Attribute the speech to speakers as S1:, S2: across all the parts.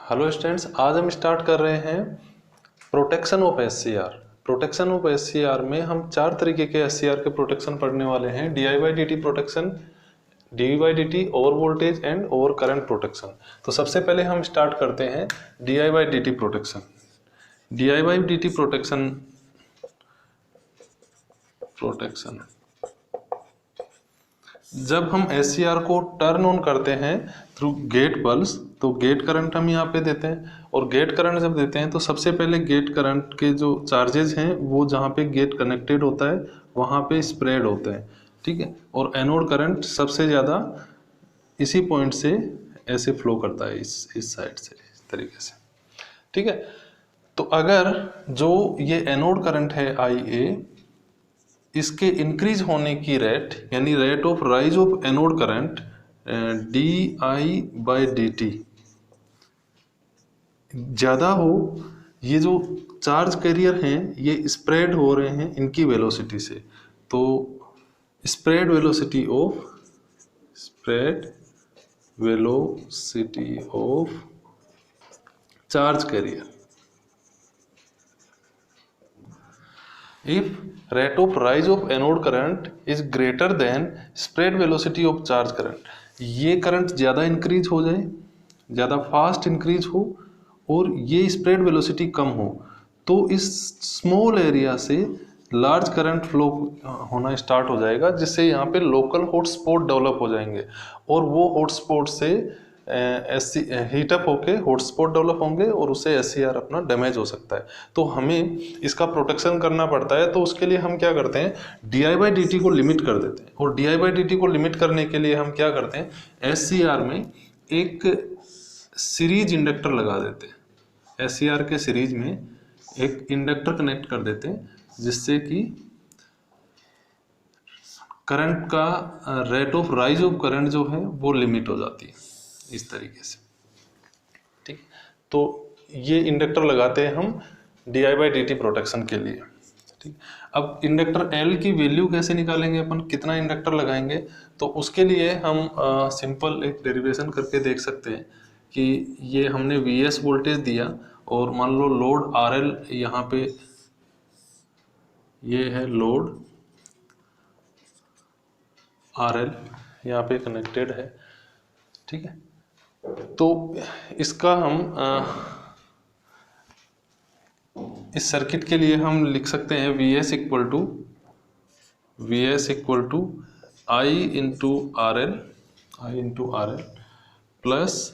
S1: Hello students, आज हम start कर रहे हैं protection of SCR. Protection of SCR में हम चार तरीके के एससीआर के प्रोटेक्शन पढ़ने वाले हैं। DI by D protection, D by D over voltage and over current protection. तो सबसे पहले हम स्टार्ट करते हैं DI by D protection. DI by D protection जब हम एससीआर को टर्न ऑन करते हैं थ्रू गेट पल्स, तो गेट करंट हम यहाँ पे देते हैं। और गेट करंट जब देते हैं तो सबसे पहले गेट करंट के जो चार्जेस हैं वो जहाँ पे गेट कनेक्टेड होता है वहाँ पे स्प्रेड होते हैं, ठीक है। और एनोड करंट सबसे ज़्यादा इसी पॉइंट से ऐसे फ्लो करता है, इस साइड से, इस तरीके से, ठीक है। तो अगर जो ये एनोड करंट है IA, इसके इंक्रीज होने की रेट यानी rate of rise of anode current DI by DT ज़्यादा हो, ये जो चार्ज कैरियर हैं ये स्प्रेड हो रहे हैं इनकी वेलोसिटी से, तो spread velocity of charge carrier, if rate of rise of anode current is greater than spread velocity of charge current, ये करंट ज़्यादा इंक्रीज हो जाए, ज़्यादा फास्ट इंक्रीज हो और ये स्प्रेड वेलोसिटी कम हो, तो इस स्मॉल एरिया से लार्ज करंट फ्लो होना स्टार्ट हो जाएगा, जिससे यहाँ पे लोकल हॉटस्पॉट डेवलप हो जाएंगे और वो हॉटस्पॉट से हीटअप होके हॉटस्पॉट डेवलप होंगे और उससे एससीआर अपना डैमेज हो सकता है। तो हमें इसका प्रोटेक्शन करना पड़ता है। तो उसके लिए हम क्या करते हैं, डीआई बाई डी को लिमिट कर देते हैं। और डीआई बाई डी को लिमिट करने के लिए हम क्या करते हैं, एससीआर में एक सीरीज इंडक्टर लगा देते हैं। एससीआर के सीरीज में एक इंडक्टर कनेक्ट कर देते हैं, जिससे कि करंट का rate of rise of current जो है वो लिमिट हो जाती है इस तरीके से, ठीक। तो ये इंडक्टर लगाते हैं हम डीआई बाई डी प्रोटेक्शन के लिए, ठीक। अब इंडक्टर L की वैल्यू कैसे निकालेंगे अपन, कितना इंडक्टर लगाएंगे, तो उसके लिए हम सिंपल एक डेरिवेशन करके देख सकते हैं कि ये हमने VS वोल्टेज दिया और मान लो लोड RL यहाँ पे, ये है लोड RL यहाँ पे कनेक्टेड है, ठीक है। तो इसका हम इस सर्किट के लिए हम लिख सकते हैं VS equal to I into RL plus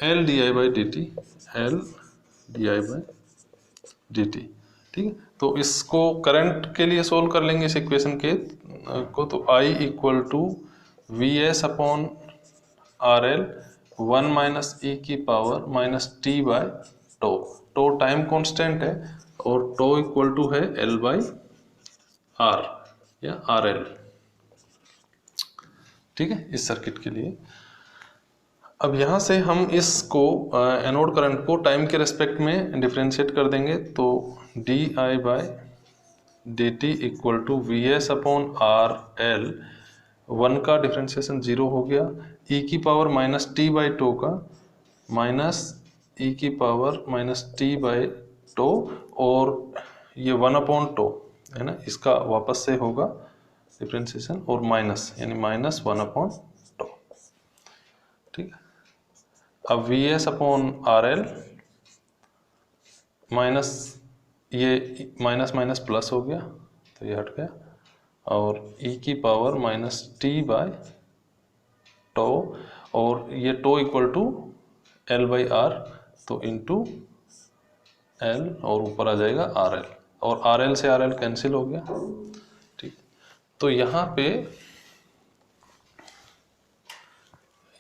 S1: L D I by D T, ठीक है। तो इसको करंट के लिए सोल्व कर लेंगे इस इक्वेशन के को, तो I equal to VS upon RL 1 minus e की power minus t by tau. Tau time constant है और टो इक्वल टू है L बाई R या RL, ठीक है, इस सर्किट के लिए। अब यहाँ से हम इसको एनोड करंट को टाइम के रेस्पेक्ट में डिफरेंशिएट कर देंगे, तो DI by DT equal to VS upon RL, 1 का डिफरेंशिएशन 0 हो गया, e की power minus T by tau का माइनस e की power minus T by tau, और ये 1 अपॉन टो है ना, इसका वापस से होगा डिफरेंशिएशन और माइनस यानी माइनस 1 अपॉन टो, ठीक है। अब VS अपॉन RL माइनस, ये माइनस माइनस प्लस हो गया तो ये हट गया, और e की power minus T by tau, और ये tau equal to L by R, तो इंटू L और ऊपर आ जाएगा RL, और RL से RL कैंसिल हो गया, ठीक। तो यहाँ पे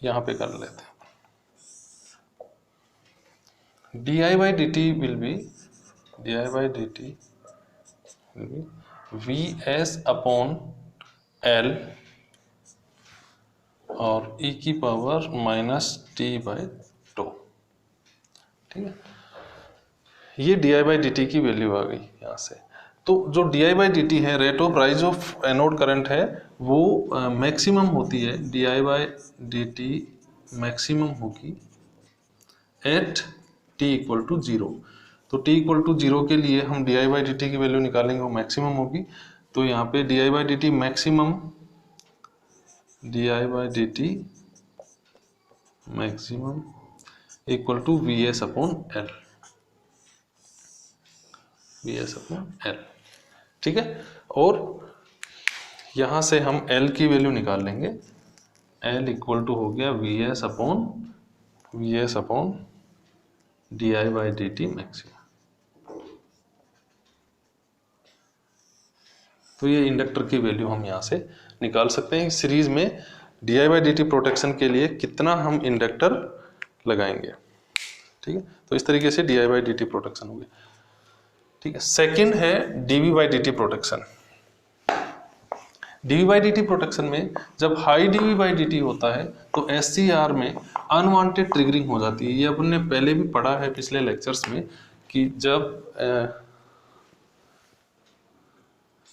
S1: कर लेते हैं, DI by DT will be VS upon L और e की power minus T by tau, ठीक है। ये DI बाई DT की वैल्यू आ गई यहाँ से। तो जो DI बाई DT है, rate of rise of anode current है, वो मैक्सिमम होती है, DI बाई DT मैक्सिमम होगी at T equal to zero. तो टी इक्वल टू जीरो के लिए हम D I by D T की वैल्यू निकालेंगे, वो मैक्सिमम होगी। तो यहाँ पे D I by D T maximum, D I by D T maximum equal to V S upon L, V S upon L. ठीक है, और यहाँ से हम एल की वैल्यू निकाल लेंगे। एल इक्वल टू हो गया we S upon D I by D T maximum. तो ये इंडक्टर की वैल्यू हम यहाँ से निकाल सकते हैं। सीरीज में D I by D T protection के लिए कितना हम इंडक्टर लगाएंगे। ठीक है, तो इस तरीके से D I by D T protection हो गया। ठीक है, सेकेंड है D we by D T protection. D we by D T protection में जब high D we by D T होता है तो एस सी आर में अनवांटेड ट्रिगरिंग हो जाती है। ये अपन ने पहले भी पढ़ा है पिछले लेक्चर्स में कि जब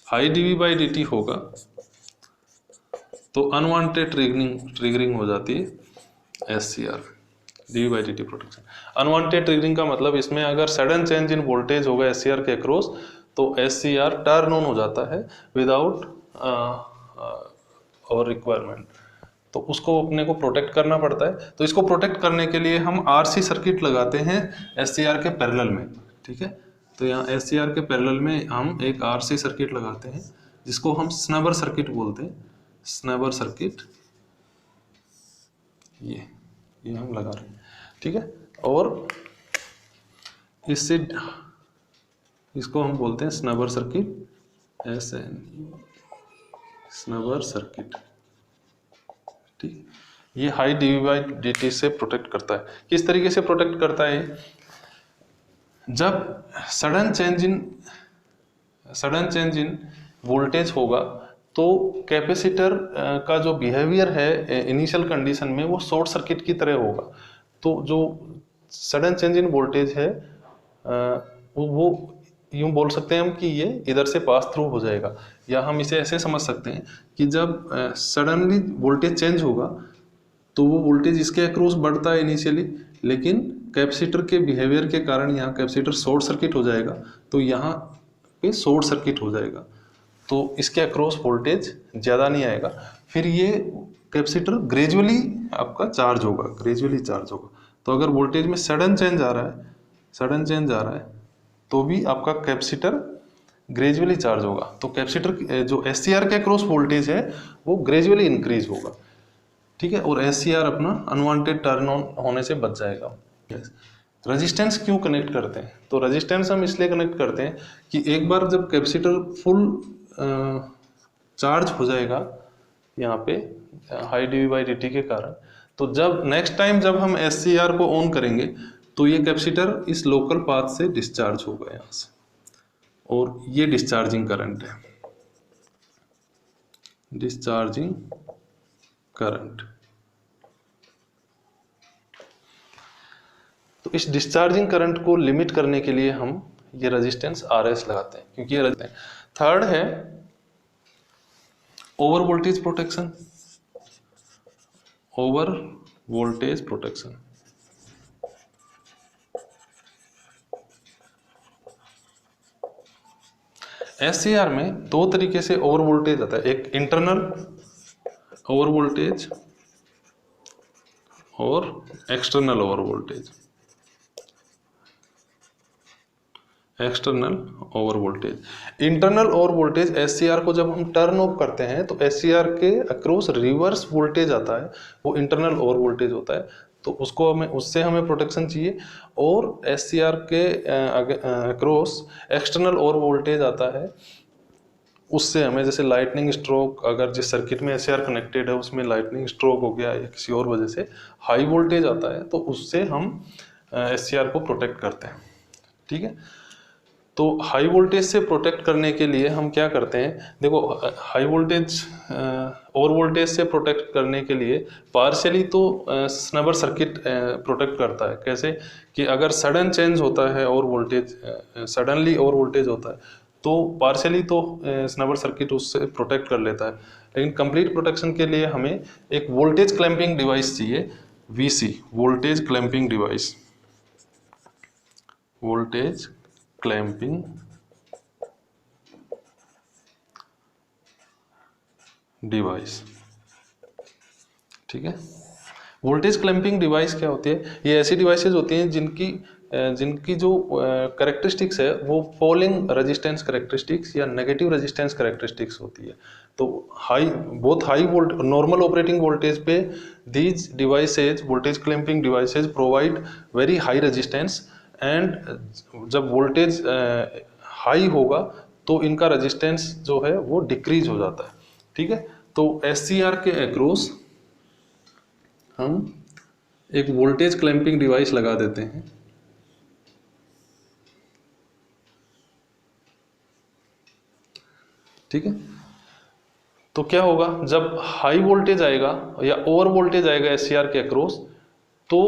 S1: high D we by D T होगा तो अनवांटेड ट्रिगरिंग हो जाती है S C R, D we by D T protection. Unwanted triggering का मतलब इसमें अगर सडन चेंज इन वोल्टेज होगा एस सी आर के अक्रॉस तो S C R turn on हो जाता है विदाउट और रिक्वायरमेंट। तो उसको अपने को प्रोटेक्ट करना पड़ता है। तो इसको प्रोटेक्ट करने के लिए हम आरसी सर्किट लगाते हैं एस सी आर के पैरेलल में। ठीक है, तो यहाँ एस सी आर के पैरेलल में हम एक आरसी सर्किट लगाते हैं जिसको हम स्नैबर सर्किट बोलते हैं। स्नैबर सर्किट ये हम लगा रहे हैं। ठीक है, और इससे इसको हम बोलते हैं snubber circuit, S N snubber circuit. ठीक, ये high D we by D T से प्रोटेक्ट करता है। किस तरीके से प्रोटेक्ट करता है? जब सडन चेंज इन वोल्टेज होगा तो कैपेसिटर का जो बिहेवियर है इनिशियल कंडीशन में वो शॉर्ट सर्किट की तरह होगा। तो जो सडन चेंज इन वोल्टेज है वो यूं बोल सकते हैं हम कि ये इधर से पास थ्रू हो जाएगा, या हम इसे ऐसे समझ सकते हैं कि जब सडनली वोल्टेज चेंज होगा तो वो वोल्टेज इसके अक्रॉस बढ़ता है इनिशियली, लेकिन कैपेसिटर के बिहेवियर के कारण यहाँ कैपेसिटर शॉर्ट सर्किट हो जाएगा, तो यहाँ पे शॉर्ट सर्किट हो जाएगा, तो इसके अक्रॉस वोल्टेज ज़्यादा नहीं आएगा। फिर ये कैपेसिटर ग्रेजुअली आपका चार्ज होगा, ग्रेजुअली चार्ज होगा। तो अगर वोल्टेज में सडन चेंज आ रहा है तो भी आपका कैपेसिटर ग्रेजुअली चार्ज होगा। तो कैपेसिटर जो एस सी आर के अक्रॉस वोल्टेज है वो ग्रेजुअली इंक्रीज होगा। ठीक है, और एस सी आर अपना अनवांटेड टर्न ऑन होने से बच जाएगा। रेजिस्टेंस क्यों कनेक्ट करते हैं? तो रेजिस्टेंस हम इसलिए कनेक्ट करते हैं कि एक बार जब कैपेसिटर फुल चार्ज हो जाएगा यहाँ पे high D we by D t के कारण, तो जब नेक्स्ट टाइम जब हम एस सी आर को ऑन करेंगे तो ये कैपेसिटर इस लोकल पाथ से डिस्चार्ज होगा यहाँ से, और ये डिस्चार्जिंग करंट है, डिस्चार्जिंग करंट। तो इस डिस्चार्जिंग करंट को लिमिट करने के लिए हम ये रेजिस्टेंस RS लगाते हैं, क्योंकि ये थर्ड है over voltage protection. Over voltage protection SCR में दो तरीके से ओवर वोल्टेज आता है, एक इंटरनल ओवर वोल्टेज और external over voltage. External over voltage, internal over voltage SCR को जब हम टर्न ऑफ करते हैं तो SCR के अक्रॉस रिवर्स वोल्टेज आता है, वो इंटरनल ओवर वोल्टेज होता है, तो उसको उससे हमें प्रोटेक्शन चाहिए। और SCR के अक्रॉस एक्सटर्नल ओवर वोल्टेज आता है, उससे हमें जैसे लाइटनिंग स्ट्रोक, अगर जिस सर्किट में SCR कनेक्टेड है उसमें लाइटनिंग स्ट्रोक हो गया या किसी और वजह से हाई वोल्टेज आता है, तो उससे हम SCR को प्रोटेक्ट करते हैं। ठीक है, तो हाई वोल्टेज से प्रोटेक्ट करने के लिए हम क्या करते हैं? देखो, हाई वोल्टेज ओवर वोल्टेज से प्रोटेक्ट करने के लिए पार्शियली तो स्नैबर सर्किट प्रोटेक्ट करता है। कैसे कि अगर सडन चेंज होता है और वोल्टेज सडनली ओवर वोल्टेज होता है तो पार्शियली तो स्नैबर सर्किट उससे प्रोटेक्ट कर लेता है, लेकिन कंप्लीट प्रोटेक्शन के लिए हमें एक वोल्टेज क्लैंपिंग डिवाइस चाहिए, VC voltage clamping device. Voltage clamping device. ठीक है, वोल्टेज क्लैंपिंग डिवाइस क्या होती है? ये ऐसी डिवाइसेस होती हैं जिनकी जो करेक्टरिस्टिक्स है वो फॉलिंग रेजिस्टेंस करेक्टरिस्टिक्स या नेगेटिव रेजिस्टेंस करेक्टरिस्टिक्स होती है। तो बहुत high volt normal operating voltage पे these devices voltage clamping devices provide very high resistance, and जब वोल्टेज हाई होगा तो इनका रेजिस्टेंस जो है वो डिक्रीज हो जाता है। ठीक है, तो SCR के अक्रॉस हम एक वोल्टेज क्लैंपिंग डिवाइस लगा देते हैं। ठीक है, तो क्या होगा, जब हाई वोल्टेज आएगा या ओवर वोल्टेज आएगा SCR के अक्रॉस, तो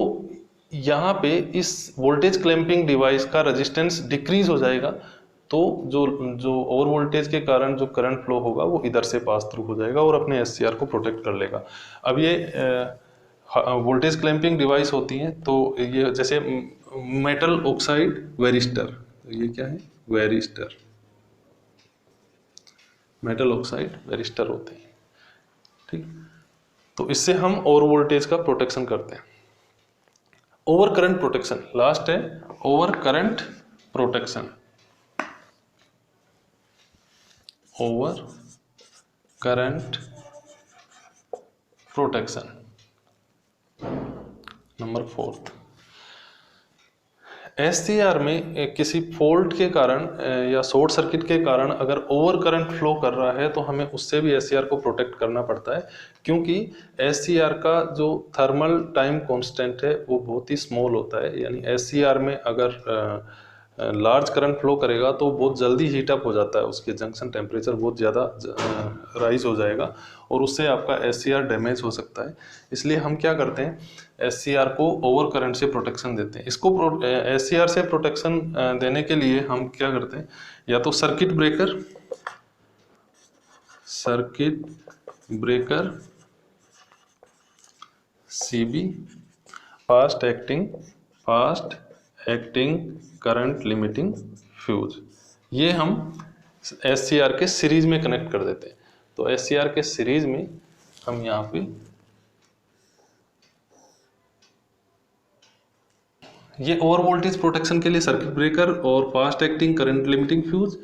S1: यहाँ पे इस वोल्टेज क्लैंपिंग डिवाइस का रेजिस्टेंस डिक्रीज हो जाएगा, तो जो ओवर वोल्टेज के कारण जो करंट फ्लो होगा वो इधर से पास थ्रू हो जाएगा और अपने SCR को प्रोटेक्ट कर लेगा। अब ये वोल्टेज क्लैंपिंग डिवाइस होती हैं, तो ये जैसे मेटल ऑक्साइड वेरिस्टर, ये क्या है, वेरिस्टर, मेटल ऑक्साइड वेरिस्टर होते हैं। ठीक, तो इससे हम ओवर वोल्टेज का प्रोटेक्शन करते हैं। ओवर करंट प्रोटेक्शन लास्ट है, over current protection. Over current protection number 4। SCR में किसी फॉल्ट के कारण या शॉर्ट सर्किट के कारण अगर ओवर करंट फ्लो कर रहा है तो हमें उससे भी SCR को प्रोटेक्ट करना पड़ता है, क्योंकि SCR का जो थर्मल टाइम कांस्टेंट है वो बहुत ही स्मॉल होता है। यानी SCR में अगर लार्ज करंट फ्लो करेगा तो बहुत जल्दी हीट अप हो जाता है, उसके जंक्शन टेम्परेचर बहुत ज़्यादा राइज हो जाएगा और उससे आपका SCR डैमेज हो सकता है। इसलिए हम क्या करते हैं, SCR को ओवर करंट से प्रोटेक्शन देते हैं। इसको SCR से प्रोटेक्शन देने के लिए हम क्या करते हैं, या तो circuit breaker CB, fast acting current limiting fuse, ये हम SCR के सीरीज में कनेक्ट कर देते हैं। तो SCR के सीरीज में हम यहाँ पे ये ओवर वोल्टेज प्रोटेक्शन के लिए सर्किट ब्रेकर और fast acting current limiting fuse,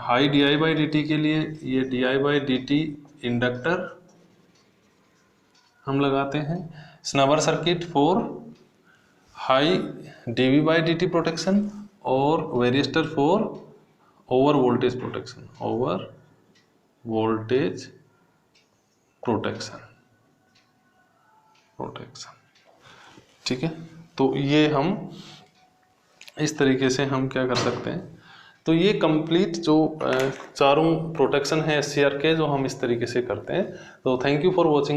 S1: high di/dt के लिए ये di/dt इंडक्टर हम लगाते हैं, snubber circuit for high dV/dt protection और varistor for over voltage protection. ठीक है, तो ये हम इस तरीके से हम क्या कर सकते हैं। तो ये कंप्लीट जो चारों प्रोटेक्शन है SCR के, जो हम इस तरीके से करते हैं। तो थैंक यू फॉर वॉचिंग।